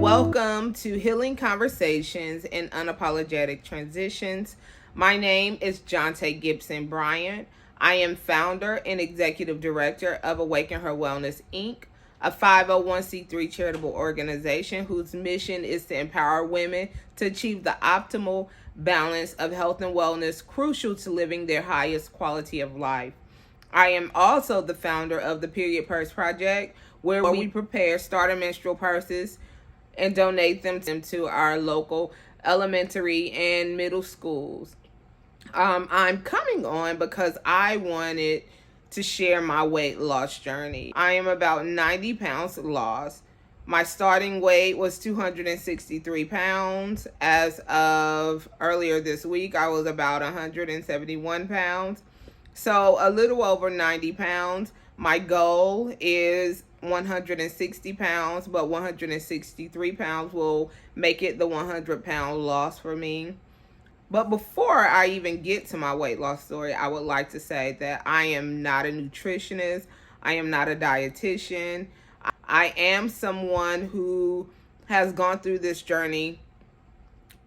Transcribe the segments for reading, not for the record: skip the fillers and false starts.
Welcome to Healing Conversations and Unapologetic Transitions. My name is Jonte Gibson Bryant. I am founder and executive director of Awaken Her Wellness, Inc., a 501c3 charitable organization whose mission is to empower women to achieve the optimal balance of health and wellness crucial to living their highest quality of life. I am also the founder of the Period Purse Project, where we prepare starter menstrual purses and donate them to our local elementary and middle schools. I'm coming on because I wanted to share my weight loss journey. I am about 90 pounds lost. My starting weight was 263 pounds. As of earlier this week, I was about 171 pounds. So a little over 90 pounds. My goal is 160 pounds, but 163 pounds will make it the 100-pound loss for me. But before I even get to my weight loss story, I would like to say that I am not a nutritionist. I am not a dietitian. I am someone who has gone through this journey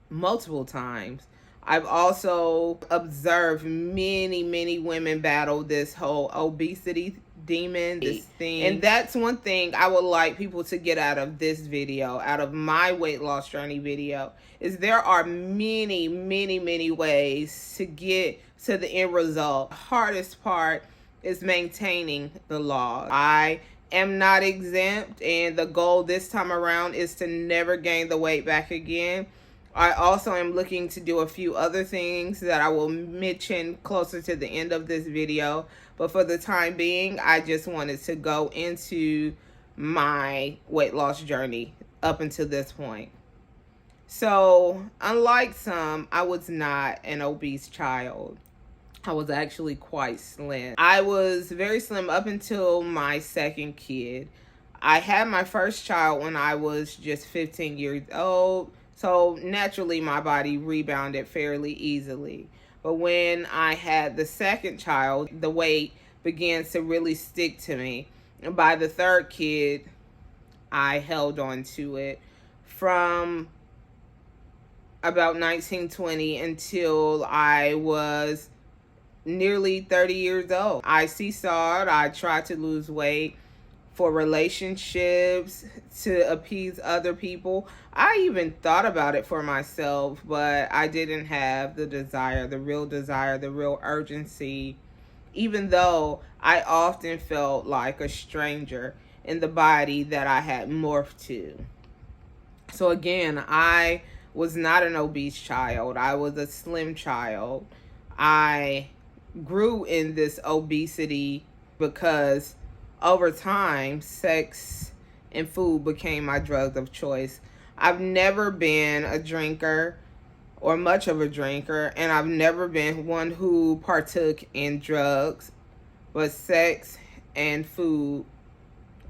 multiple times. I've also observed many women battle this whole obesity demon, this thing. And that's one thing I would like people to get out of this video, out of my weight loss journey video, is there are many ways to get to the end result. The hardest part is maintaining the law. I am not exempt, and the goal this time around is to never gain the weight back again. I also am looking to do a few other things that I will mention closer to the end of this video. But for the time being, I just wanted to go into my weight loss journey up until this point. So, unlike some, I was not an obese child. I was actually quite slim. I was very slim up until my second kid. I had my first child when I was just 15 years old. So naturally, my body rebounded fairly easily. But when I had the second child, the weight began to really stick to me. And by the third kid, I held on to it from about 1920 until I was nearly 30 years old. I seesawed. I tried to lose weight for relationships, to appease other people. I even thought about it for myself, but I didn't have the desire, the real urgency, even though I often felt like a stranger in the body that I had morphed to. So again, I was not an obese child. I was a slim child. I grew in this obesity because over time, sex and food became my drugs of choice. I've never been a drinker or much of a drinker, and I've never been one who partook in drugs, but sex and food,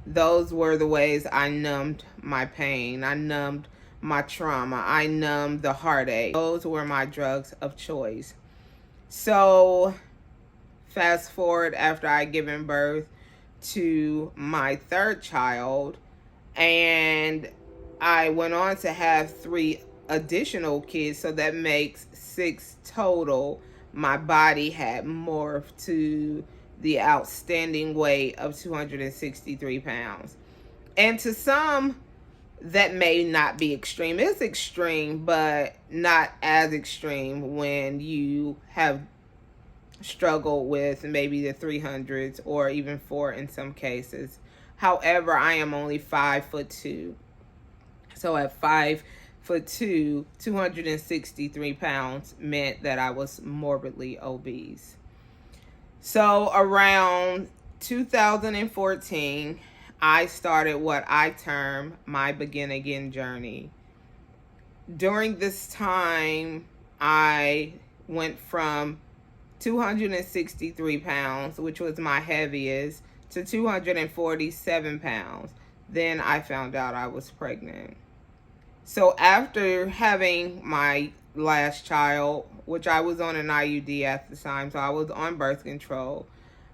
those were the ways I numbed my pain. I numbed my trauma. I numbed the heartache. Those were my drugs of choice. So, fast forward after I given birth to my third child, and I went on to have 3 additional kids, so that makes 6 total. My body had morphed to the outstanding weight of 263 pounds. And to some, that may not be extreme. It's extreme, but not as extreme when you have struggled with maybe the 300s or even 4 in some cases. However, I am only 5'2". So at 5'2", 263 pounds meant that I was morbidly obese. So around 2014, I started what I term my begin again journey. During this time, I went from 263 pounds, which was my heaviest, to 247 pounds. Then I found out I was pregnant. So after having my last child, which I was on an IUD at the time, so I was on birth control,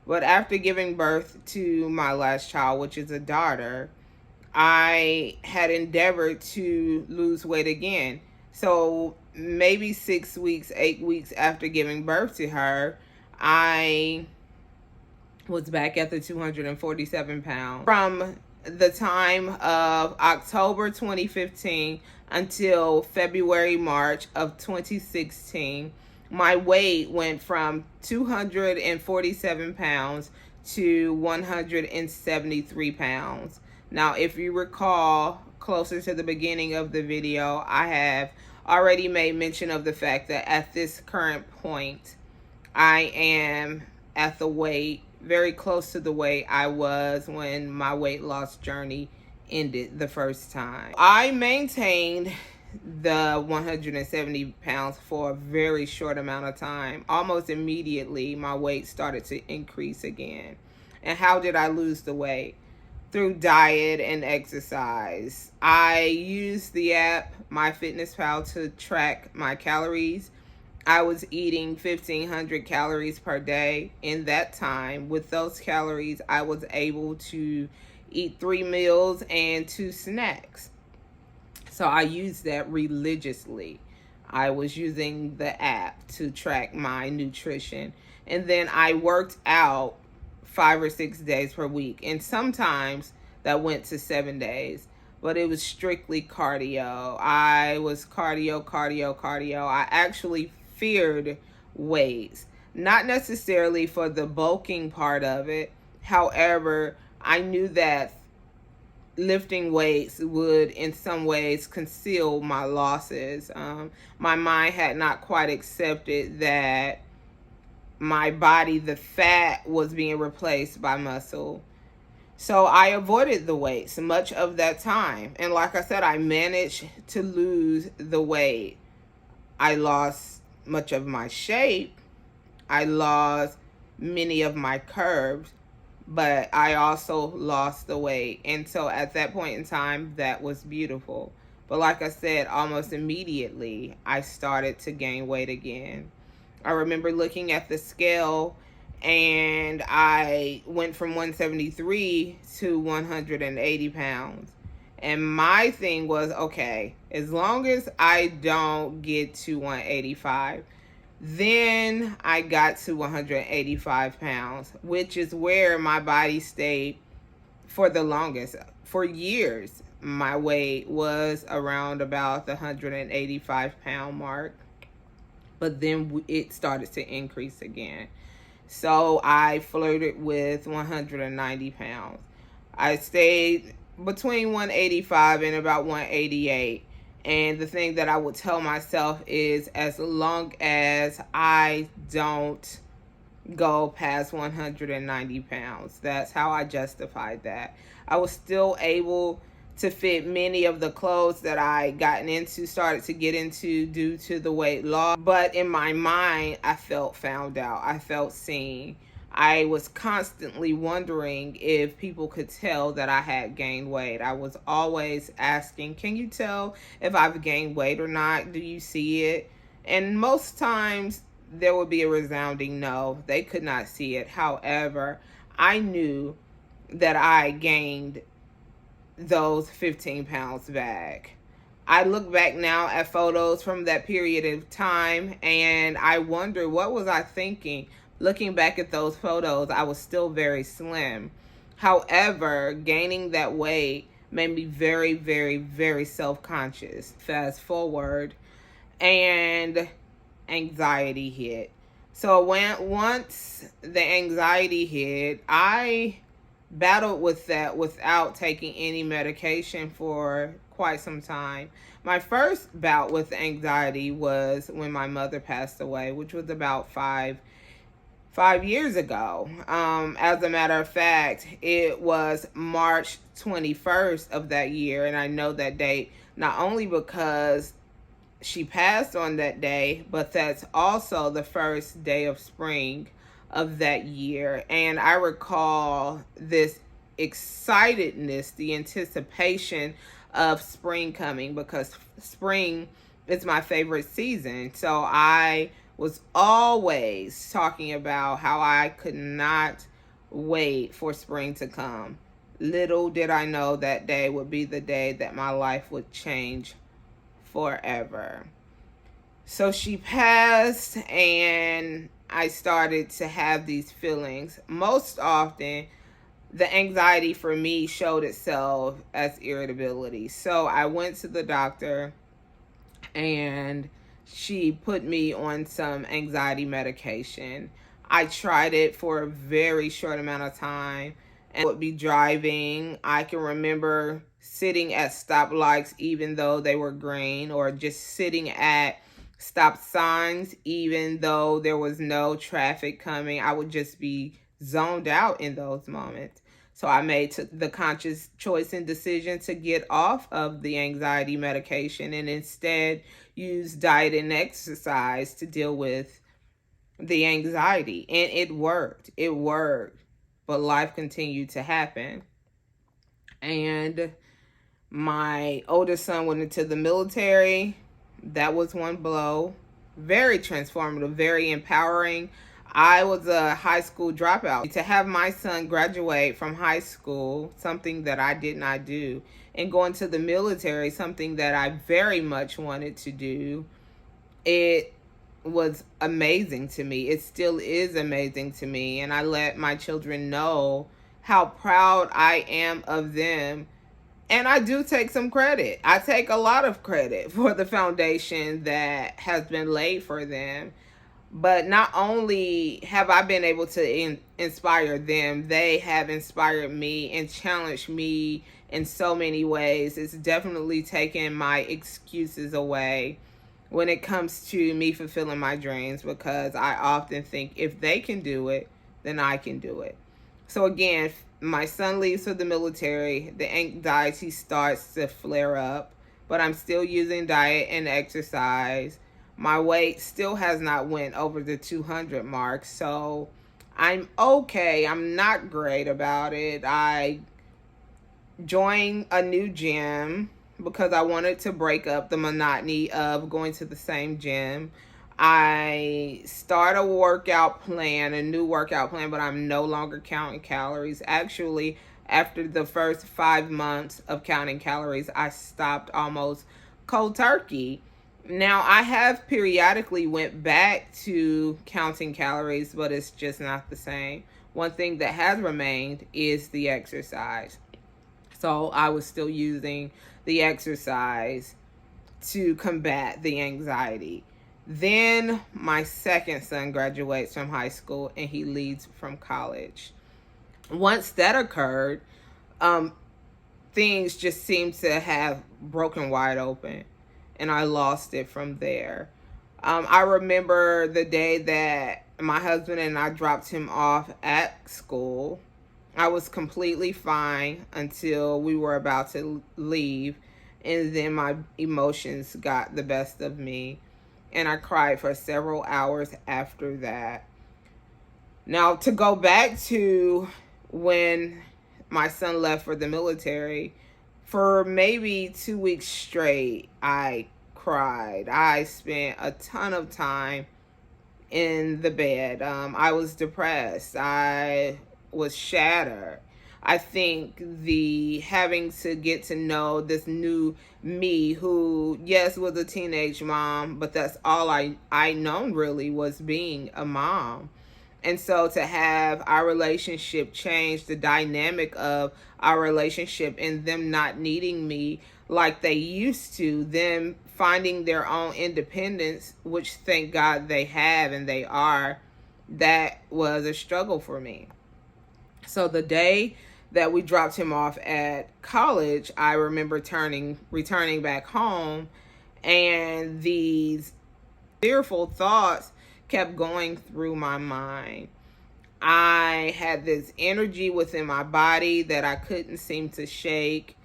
But after giving birth to my last child, which is a daughter, I had endeavored to lose weight again. So maybe 6 weeks, 8 weeks after giving birth to her, I was back at the 247 pounds. From the time of October 2015 until February, March of 2016, my weight went from 247 pounds to 173 pounds. Now, if you recall, closer to the beginning of the video, I have already made mention of the fact that at this current point, I am at the weight very close to the weight I was when my weight loss journey ended the first time. I maintained the 170 pounds for a very short amount of time. Almost immediately, my weight started to increase again. And how did I lose the weight? Through diet and exercise. I used the app MyFitnessPal to track my calories. I was eating 1,500 calories per day in that time. With those calories, I was able to eat 3 meals and 2 snacks. So I used that religiously. I was using the app to track my nutrition. And then I worked out 5 or 6 days per week. And sometimes that went to 7 days. But it was strictly cardio. I was cardio. I actually feared weights, not necessarily for the bulking part of it. However, I knew that lifting weights would in some ways conceal my losses. My mind had not quite accepted that my body, the fat, was being replaced by muscle. So I avoided the weights much of that time. And like I said, I managed to lose the weight. I lost much of my shape. I lost many of my curves, but I also lost the weight. And so at that point in time, that was beautiful. But like I said, almost immediately, I started to gain weight again. I remember looking at the scale and I went from 173 to 180 pounds. And my thing was, okay, as long as I don't get to 185, then I got to 185 pounds, which is where my body stayed for the longest. For years, my weight was around about the 185 pound mark, but then it started to increase again. So I flirted with 190 pounds. I stayed between 185 and about 188. And the thing that I would tell myself is, as long as I don't go past 190 pounds, that's how I justified that. I was still able to fit many of the clothes that I started to get into due to the weight loss. But in my mind, I felt found out. I felt seen. I was constantly wondering if people could tell that I had gained weight. I was always asking, can you tell if I've gained weight or not? Do you see it? And most times there would be a resounding no. They could not see it. However, I knew that I gained those 15 pounds back. I look back now at photos from that period of time and I wonder, what was I thinking? Looking back at those photos, I was still very slim. However, gaining that weight made me very, very, very self-conscious. Fast forward, and anxiety hit. So once the anxiety hit, I battled with that without taking any medication for quite some time. My first bout with anxiety was when my mother passed away, which was about five years ago. As a matter of fact, it was March 21st of that year, and I know that date not only because she passed on that day, but that's also the first day of spring of that year. And I recall this excitedness, the anticipation of spring coming, because spring is my favorite season. So I was always talking about how I could not wait for spring to come. Little did I know that day would be the day that my life would change forever. So she passed, and I started to have these feelings. Most often, the anxiety for me showed itself as irritability. So I went to the doctor, and she put me on some anxiety medication. I tried it for a very short amount of time and would be driving. I can remember sitting at stoplights even though they were green, or just sitting at stop signs even though there was no traffic coming. I would just be zoned out in those moments. So I made the conscious choice and decision to get off of the anxiety medication and instead use diet and exercise to deal with the anxiety. And it worked. It worked. But life continued to happen. And my oldest son went into the military. That was one blow. Very transformative, very empowering. I was a high school dropout. To have my son graduate from high school, something that I did not do, and go into the military, something that I very much wanted to do, it was amazing to me. It still is amazing to me. And I let my children know how proud I am of them. And I do take some credit. I take a lot of credit for the foundation that has been laid for them. But not only have I been able to inspire them, they have inspired me and challenged me in so many ways. It's definitely taken my excuses away when it comes to me fulfilling my dreams, because I often think if they can do it, then I can do it. So again, my son leaves for the military, the anxiety starts to flare up, but I'm still using diet and exercise. My weight still has not went over the 200 mark, so I'm okay. I'm not great about it. I joined a new gym because I wanted to break up the monotony of going to the same gym. I start a workout plan, a new workout plan, but I'm no longer counting calories. Actually, after the first 5 months of counting calories, I stopped almost cold turkey. Now, I have periodically went back to counting calories, but it's just not the same. One thing that has remained is the exercise. So I was still using the exercise to combat the anxiety. Then my second son graduates from high school and he leaves from college. Once that occurred, things just seemed to have broken wide open, and I lost it from there. I remember the day that my husband and I dropped him off at school. I was completely fine until we were about to leave, and then my emotions got the best of me, and I cried for several hours after that. Now, to go back to when my son left for the military, for maybe 2 weeks straight, I cried. I spent a ton of time in the bed. I was depressed. I was shattered. I think the having to get to know this new me who, yes, was a teenage mom, but that's all I known really was being a mom. And so to have our relationship change, the dynamic of our relationship, and them not needing me like they used to, them finding their own independence, which thank God they have and they are, that was a struggle for me. So the day that we dropped him off at college, I remember returning back home, and these fearful thoughts kept going through my mind. I had this energy within my body that I couldn't seem to shake,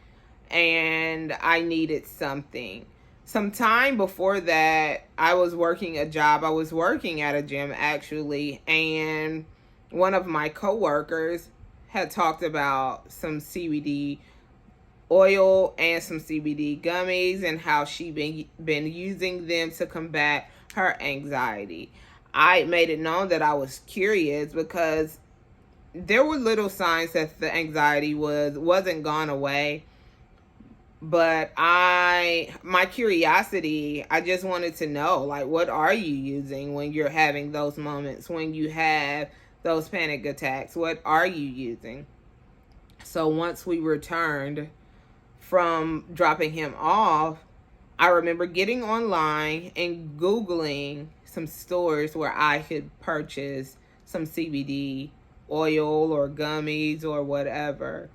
and I needed something. Some time before that, I was working a job. I was working at a gym, actually, and one of my coworkers had talked about some CBD oil and some CBD gummies and how she been using them to combat her anxiety. I made it known that I was curious because there were little signs that the anxiety wasn't gone away. But my curiosity, I just wanted to know, like, what are you using when you're having those moments, when you have those panic attacks? What are you using? So once we returned from dropping him off, I remember getting online and Googling some stores where I could purchase some CBD oil or gummies or whatever.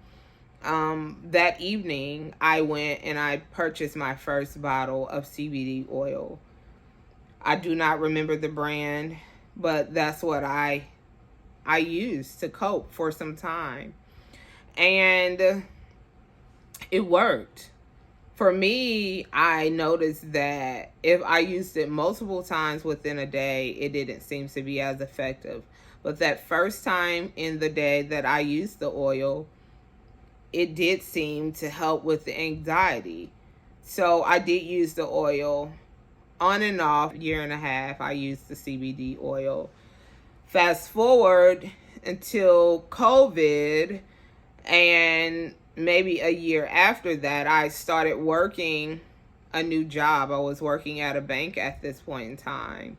That evening, I went and I purchased my first bottle of CBD oil. I do not remember the brand, but that's what I used to cope for some time. And it worked. For me, I noticed that if I used it multiple times within a day, it didn't seem to be as effective. But that first time in the day that I used the oil, it did seem to help with the anxiety. So I did use the oil on and off. Year and a half, I used the CBD oil. Fast forward until COVID, and maybe a year after that, I started working a new job. I was working at a bank at this point in time.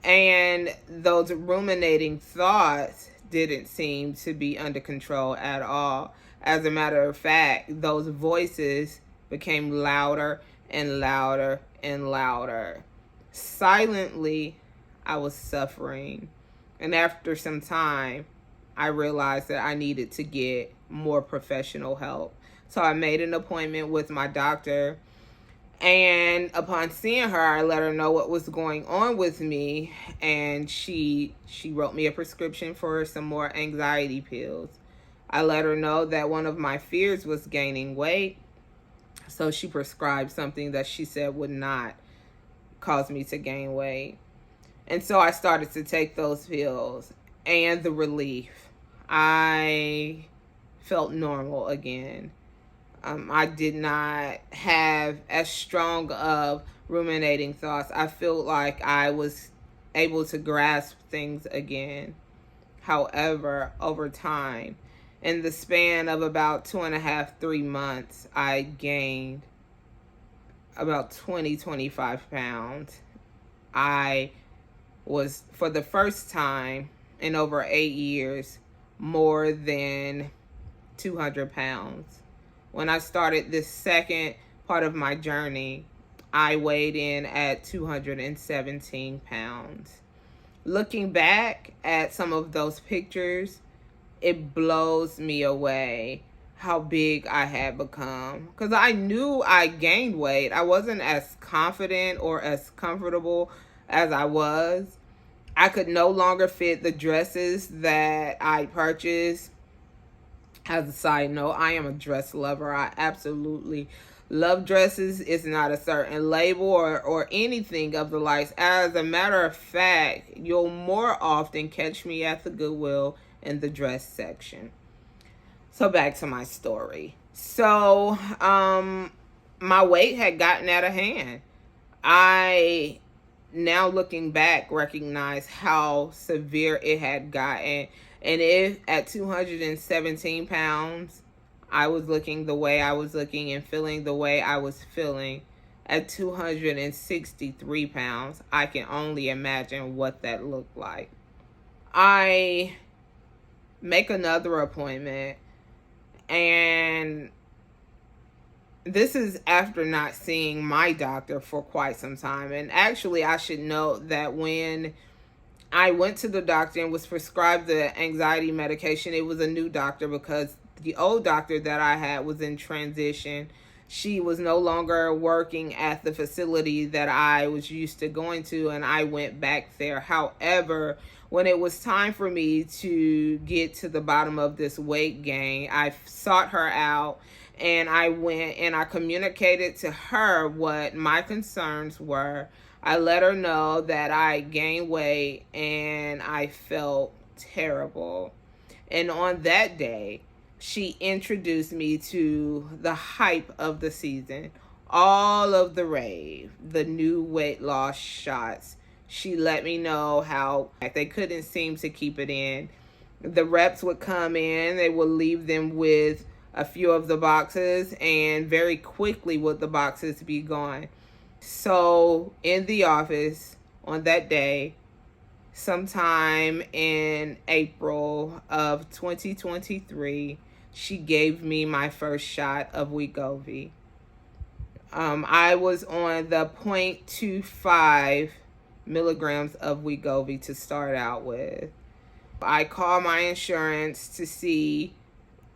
And those ruminating thoughts didn't seem to be under control at all. As a matter of fact, those voices became louder and louder and louder. Silently, I was suffering. And after some time, I realized that I needed to get more professional help. So I made an appointment with my doctor. And upon seeing her, I let her know what was going on with me. And she wrote me a prescription for some more anxiety pills. I let her know that one of my fears was gaining weight. So she prescribed something that she said would not cause me to gain weight. And so I started to take those pills, and the relief. I felt normal again. I did not have as strong of ruminating thoughts. I felt like I was able to grasp things again. However, over time, in the span of about 2.5, 3 months, I gained about 25 pounds. I was, for the first time in over 8 years, more than 200 pounds. When I started this second part of my journey, I weighed in at 217 pounds. Looking back at some of those pictures, it blows me away how big I had become. Because I knew I gained weight. I wasn't as confident or as comfortable as I was. I could no longer fit the dresses that I purchased. As a side note, I am a dress lover. I absolutely love dresses. It's not a certain label or anything of the likes. As a matter of fact, you'll more often catch me at the Goodwill in the dress section. So back to my story. So my weight had gotten out of hand. I, now looking back, recognize how severe it had gotten. And if at 217 pounds, I was looking the way I was looking and feeling the way I was feeling, at 263 pounds, I can only imagine what that looked like. I make another appointment, and this is after not seeing my doctor for quite some time. And actually, I should note that when I went to the doctor and was prescribed the anxiety medication, it was a new doctor because the old doctor that I had was in transition. She was no longer working at the facility that I was used to going to, and I went back there. However, when it was time for me to get to the bottom of this weight gain, I sought her out, and I went and I communicated to her what my concerns were. I let her know that I gained weight and I felt terrible. And on that day, she introduced me to the hype of the season, all of the rave, the new weight loss shots. She let me know how they couldn't seem to keep it in. The reps would come in, they would leave them with a few of the boxes, and very quickly would the boxes be gone. So in the office on that day, sometime in April of 2023, she gave me my first shot of Wegovy. I was on the 0.25 milligrams of Wegovy to start out with. I called my insurance to see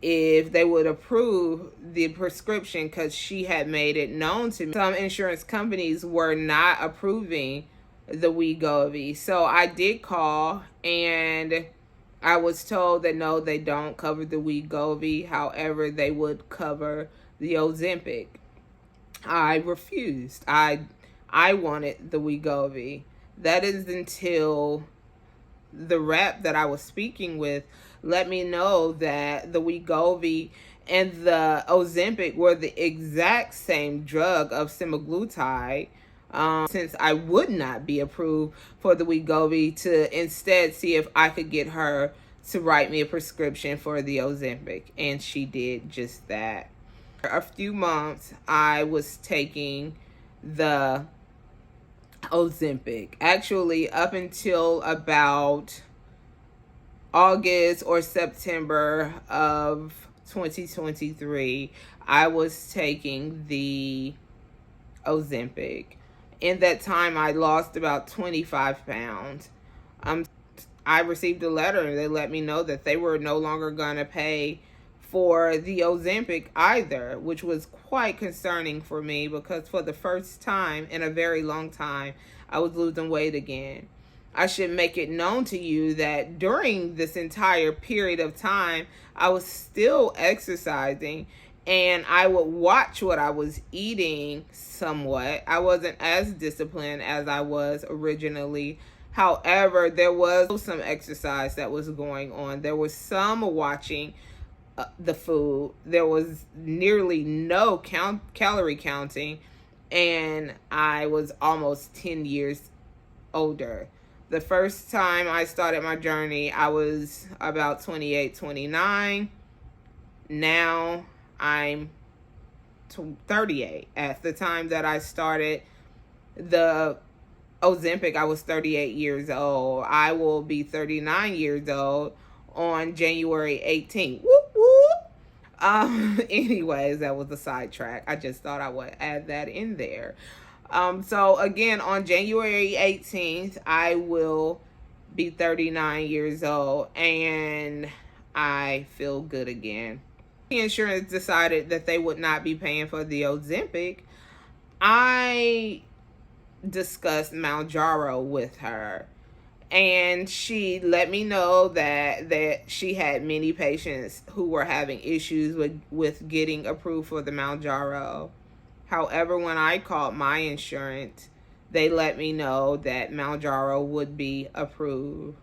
if they would approve the prescription, because she had made it known to me some insurance companies were not approving the Wegovy. So I did call, and I was told that no, they don't cover the Wegovy. However, they would cover the Ozempic. I refused. I wanted the Wegovy. That is until the rep that I was speaking with let me know that the Wegovy and the Ozempic were the exact same drug of semaglutide. Since I would not be approved for the Wegovy, to instead see if I could get her to write me a prescription for the Ozempic, and she did just that. For a few months, I was taking the Ozempic. Actually, up until about August or September of 2023, I was taking the Ozempic. In that time, I lost about 25 pounds. I received a letter, and they let me know that they were no longer going to pay for the Ozempic either, which was quite concerning for me, because for the first time in a very long time, I was losing weight again. I should make it known to you that during this entire period of time, I was still exercising, and I would watch what I was eating somewhat. I wasn't as disciplined as I was originally. However, there was some exercise that was going on. There was some watching the food. There was nearly no calorie counting, and I was almost 10 years older. The first time I started my journey, I was about 28, 29. Now I'm 38. At the time that I started the Ozempic, I was 38 years old. I will be 39 years old on January 18th. Whoop, whoop. Anyways, that was a sidetrack. I just thought I would add that in there. So again, on January 18th, I will be 39 years old, and I feel good again. The insurance decided that they would not be paying for the Ozempic. I discussed Mounjaro with her, and she let me know that she had many patients who were having issues with getting approved for the Mounjaro. However, when I called my insurance, they let me know that Mounjaro would be approved.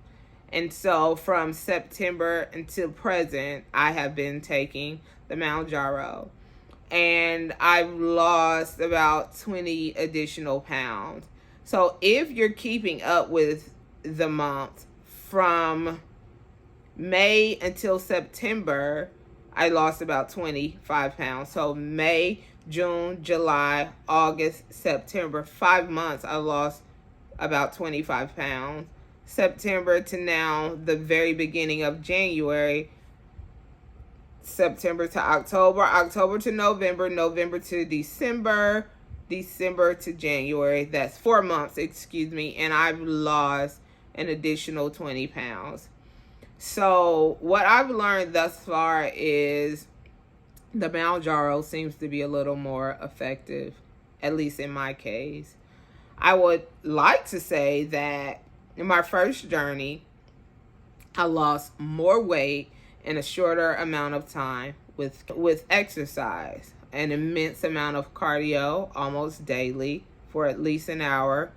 And so from September until present, I have been taking the Mounjaro. And I've lost about 20 additional pounds. So if you're keeping up with the month, from May until September, I lost about 25 pounds. So May, June, July, August, September, 5 months, I lost about 25 pounds. September to now, the very beginning of January, September to October, October to November, November to December, December to January. That's 4 months, and I've lost an additional 20 pounds. So what I've learned thus far is the Mounjaro seems to be a little more effective, at least in my case. I would like to say that in my first journey, I lost more weight in a shorter amount of time with exercise, an immense amount of cardio almost daily for at least an hour,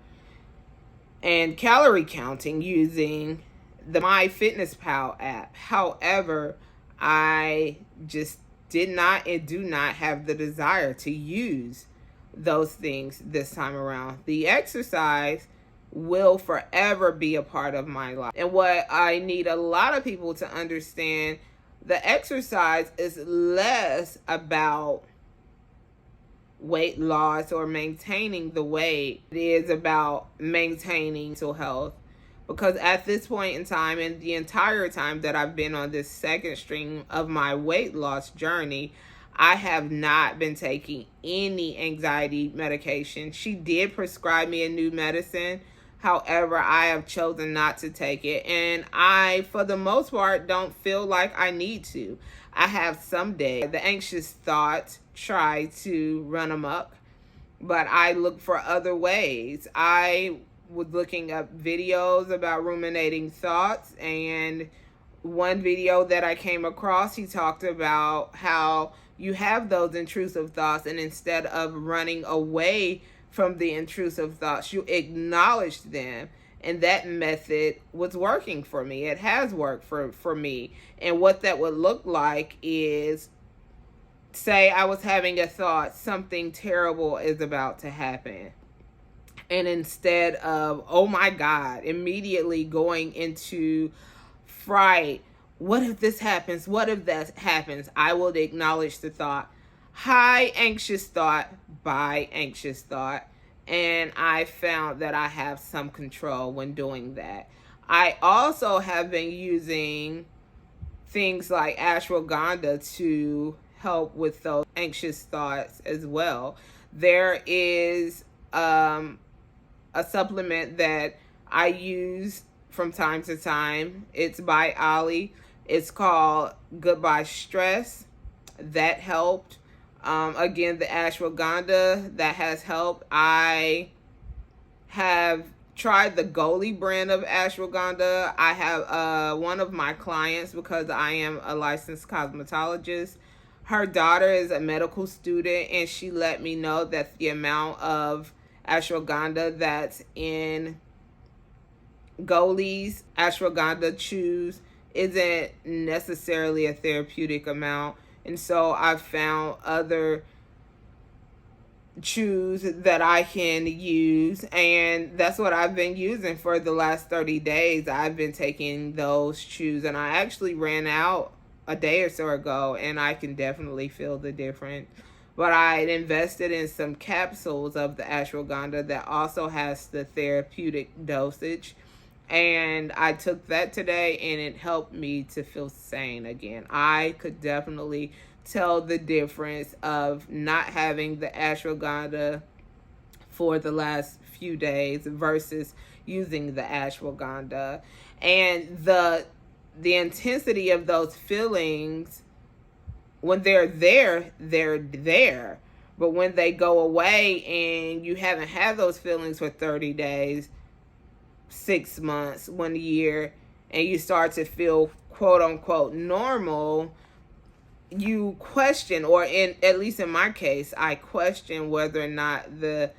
and calorie counting using the MyFitnessPal app. However, I just did not and do not have the desire to use those things this time around. The exercise will forever be a part of my life. And what I need a lot of people to understand, the exercise is less about weight loss or maintaining the weight. It is about maintaining mental health. Because at this point in time, and the entire time that I've been on this second stream of my weight loss journey, I have not been taking any anxiety medication. She did prescribe me a new medicine. However, I have chosen not to take it. And I, for the most part, don't feel like I need to. I have some days the anxious thoughts try to run amok, but I look for other ways. I was looking up videos about ruminating thoughts, and one video that I came across, he talked about how you have those intrusive thoughts, and instead of running away from the intrusive thoughts, you acknowledge them. And that method was working for me. It has worked for me. And what that would look like is, say I was having a thought, something terrible is about to happen. And instead of, oh my God, immediately going into fright, what if this happens? What if that happens? I will acknowledge the thought. Hi, anxious thought. Bye, anxious thought. And I found that I have some control when doing that. I also have been using things like ashwagandha to help with those anxious thoughts as well. There is a supplement that I use from time to time. It's by Ali. It's called Goodbye Stress. That helped. Again, the ashwagandha, that has helped. I have tried the Goli brand of ashwagandha. I have one of my clients, because I am a licensed cosmetologist, her daughter is a medical student, and she let me know that the amount of ashwagandha that's in Goli's ashwagandha chews isn't necessarily a therapeutic amount. And so I've found other chews that I can use, and that's what I've been using for the last 30 days. I've been taking those chews, and I actually ran out a day or so ago, and I can definitely feel the difference. But I invested in some capsules of the ashwagandha that also has the therapeutic dosage, and I took that today, and it helped me to feel sane again. I could definitely tell the difference of not having the ashwagandha for the last few days versus using the ashwagandha. And the intensity of those feelings, when they're there, they're there. But when they go away and you haven't had those feelings for 30 days, 6 months, 1 year, and you start to feel quote unquote normal, you question, or at least in my case, I question whether or not the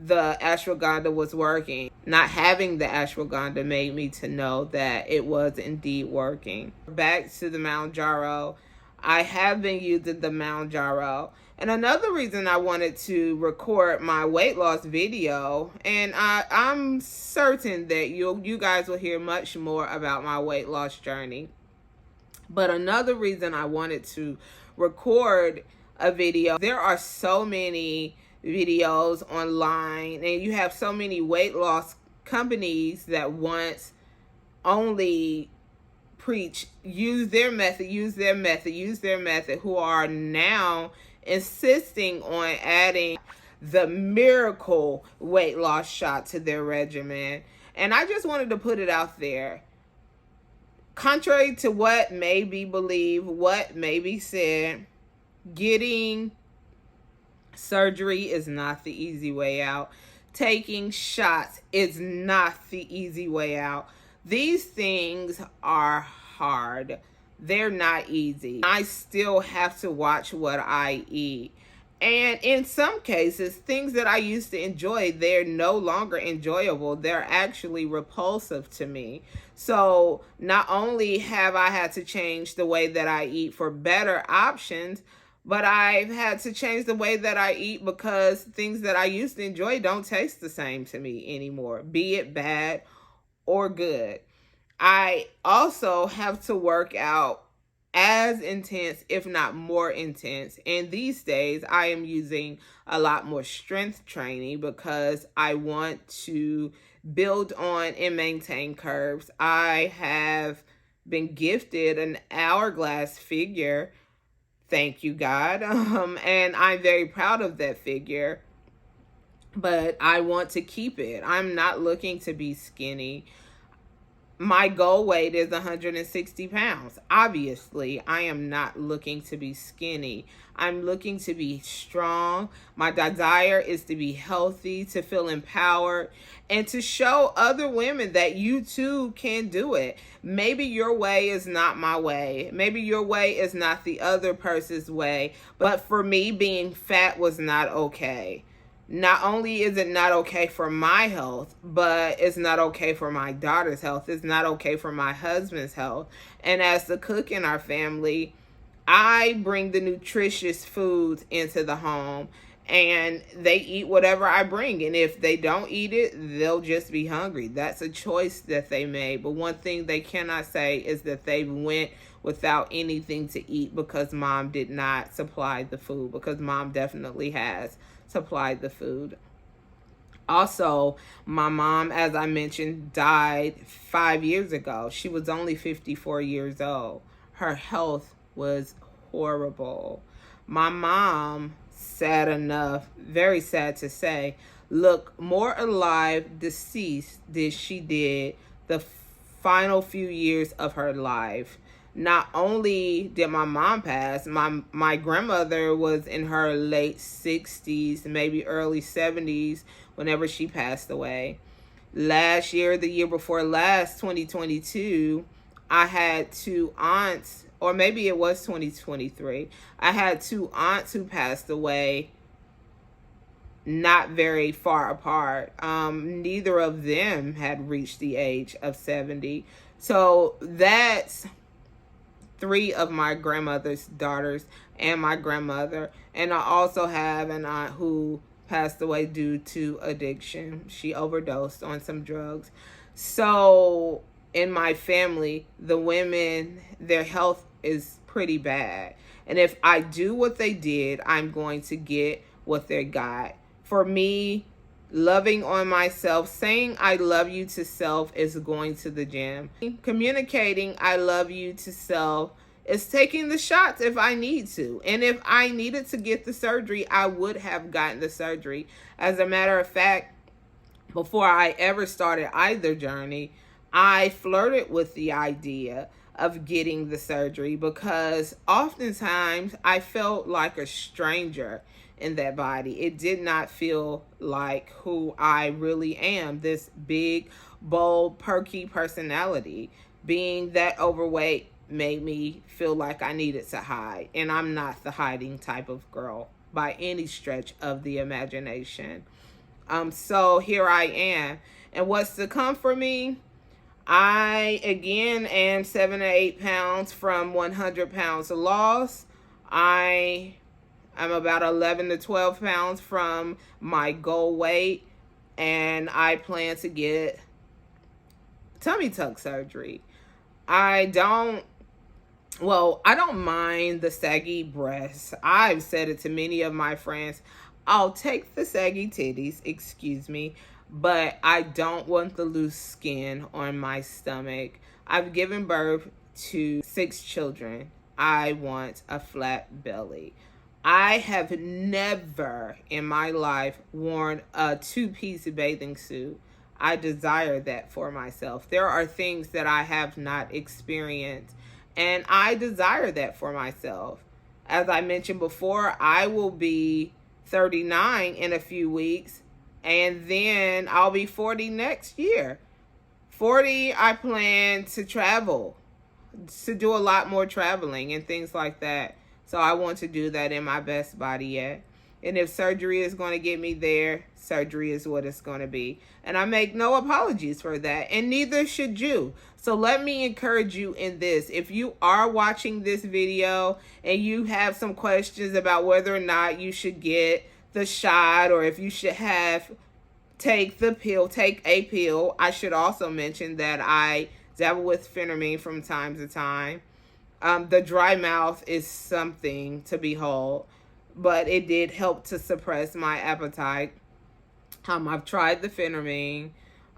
ashwagandha was working. Not having the ashwagandha made me to know that it was indeed working. Back to the Mounjaro. I have been using the Mounjaro. And another reason I wanted to record my weight loss video, and I'm certain that you guys will hear much more about my weight loss journey. But another reason I wanted to record a video, there are so many videos online, and you have so many weight loss companies that once only preach, use their method, who are now insisting on adding the miracle weight loss shot to their regimen. And I just wanted to put it out there. Contrary to what may be believed, what may be said, getting surgery is not the easy way out. Taking shots is not the easy way out. These things are hard. They're not easy. I still have to watch what I eat. And in some cases, things that I used to enjoy, they're no longer enjoyable. They're actually repulsive to me. So not only have I had to change the way that I eat for better options, But I've had to change the way that I eat because things that I used to enjoy don't taste the same to me anymore, be it bad or good. I also have to work out as intense, if not more intense. And these days, I am using a lot more strength training because I want to build on and maintain curves. I have been gifted an hourglass figure. Thank you, God. And I'm very proud of that figure, but I want to keep it. I'm not looking to be skinny. My goal weight is 160 pounds. Obviously, I am not looking to be skinny. I'm looking to be strong. My desire is to be healthy, to feel empowered, and to show other women that you too can do it. Maybe your way is not my way. Maybe your way is not the other person's way. But for me, being fat was not okay. Not only is it not okay for my health, but it's not okay for my daughter's health. It's not okay for my husband's health. And as the cook in our family, I bring the nutritious foods into the home, and they eat whatever I bring. And if they don't eat it, they'll just be hungry. That's a choice that they made. But one thing they cannot say is that they went without anything to eat because mom did not supply the food, because mom definitely has supplied the food. Also, my mom, as I mentioned, died 5 years ago. She was only 54 years old. Her health was horrible. My mom, sad enough, very sad to say, looked more alive deceased than she did the final few years of her life. Not only did my mom pass, my grandmother was in her late 60s, maybe early 70s, whenever she passed away. Last year, the year before last, 2022, I had two aunts, or maybe it was 2023. I had two aunts who passed away not very far apart. Neither of them had reached the age of 70. So that's three of my grandmother's daughters and my grandmother. And I also have an aunt who passed away due to addiction. She overdosed on some drugs. So in my family, the women, their health is pretty bad. And if I do what they did, I'm going to get what they got. For me, loving on myself, saying I love you to self is going to the gym. Communicating I love you to self is taking the shots if I need to. And if I needed to get the surgery, I would have gotten the surgery. As a matter of fact, before I ever started either journey, I flirted with the idea of getting the surgery because oftentimes I felt like a stranger in that body. It did not feel like who I really am, this big, bold, perky personality. Being that overweight made me feel like I needed to hide, and I'm not the hiding type of girl by any stretch of the imagination. So here I am. And what's to come for me? I again am 7 to 8 pounds from 100 pounds loss. I'm about 11 to 12 pounds from my goal weight, and I plan to get tummy tuck surgery. I don't mind the saggy breasts. I've said it to many of my friends. I'll take the saggy titties, excuse me, but I don't want the loose skin on my stomach. I've given birth to 6 children. I want a flat belly. I have never in my life worn a 2-piece bathing suit. I desire that for myself. There are things that I have not experienced, and I desire that for myself. As I mentioned before, I will be 39 in a few weeks, and then I'll be 40 next year. 40, I plan to travel, to do a lot more traveling and things like that. So I want to do that in my best body yet. And if surgery is going to get me there, surgery is what it's going to be. And I make no apologies for that. And neither should you. So let me encourage you in this. If you are watching this video and you have some questions about whether or not you should get the shot, or if you should take a pill. I should also mention that I dabble with phentermine from time to time. The dry mouth is something to behold, but it did help to suppress my appetite. I've tried the phentermine.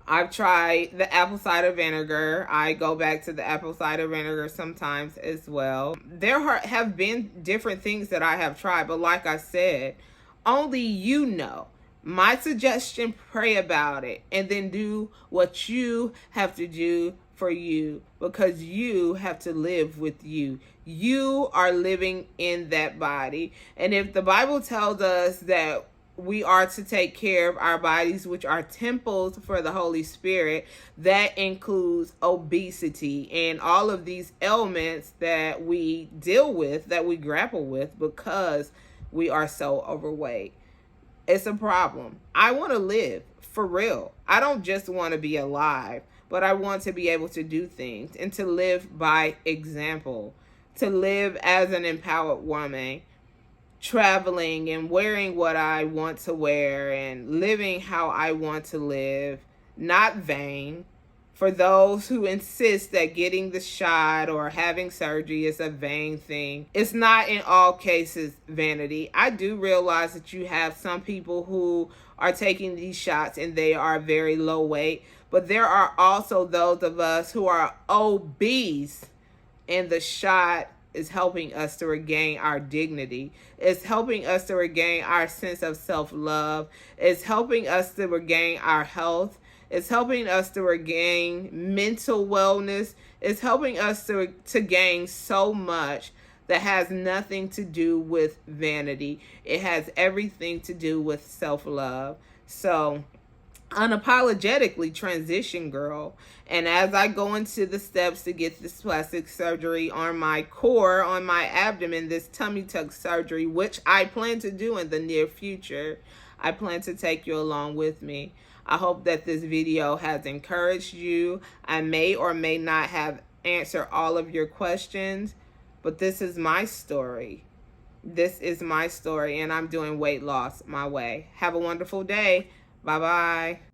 I've tried the apple cider vinegar. I go back to the apple cider vinegar sometimes as well. There have been different things that I have tried, but like I said, only you know. My suggestion, pray about it and then do what you have to do for you, because you have to live with you. You are living in that body. And if the Bible tells us that we are to take care of our bodies, which are temples for the Holy Spirit, that includes obesity and all of these ailments that we deal with, that we grapple with because we are so overweight. It's a problem. I want to live for real. I don't just want to be alive, but I want to be able to do things and to live by example, to live as an empowered woman, traveling and wearing what I want to wear and living how I want to live, not vain. For those who insist that getting the shot or having surgery is a vain thing, it's not in all cases vanity. I do realize that you have some people who are taking these shots and they are very low weight, but there are also those of us who are obese, and the shot is helping us to regain our dignity. It's helping us to regain our sense of self-love. It's helping us to regain our health. It's helping us to regain mental wellness. It's helping us to gain so much that has nothing to do with vanity. It has everything to do with self-love. So unapologetically transition, girl. And as I go into the steps to get this plastic surgery on my core, on my abdomen, this tummy tuck surgery, which I plan to do in the near future, I plan to take you along with me. I hope that this video has encouraged you. I may or may not have answered all of your questions, but this is my story. This is my story, and I'm doing weight loss my way. Have a wonderful day. Bye-bye.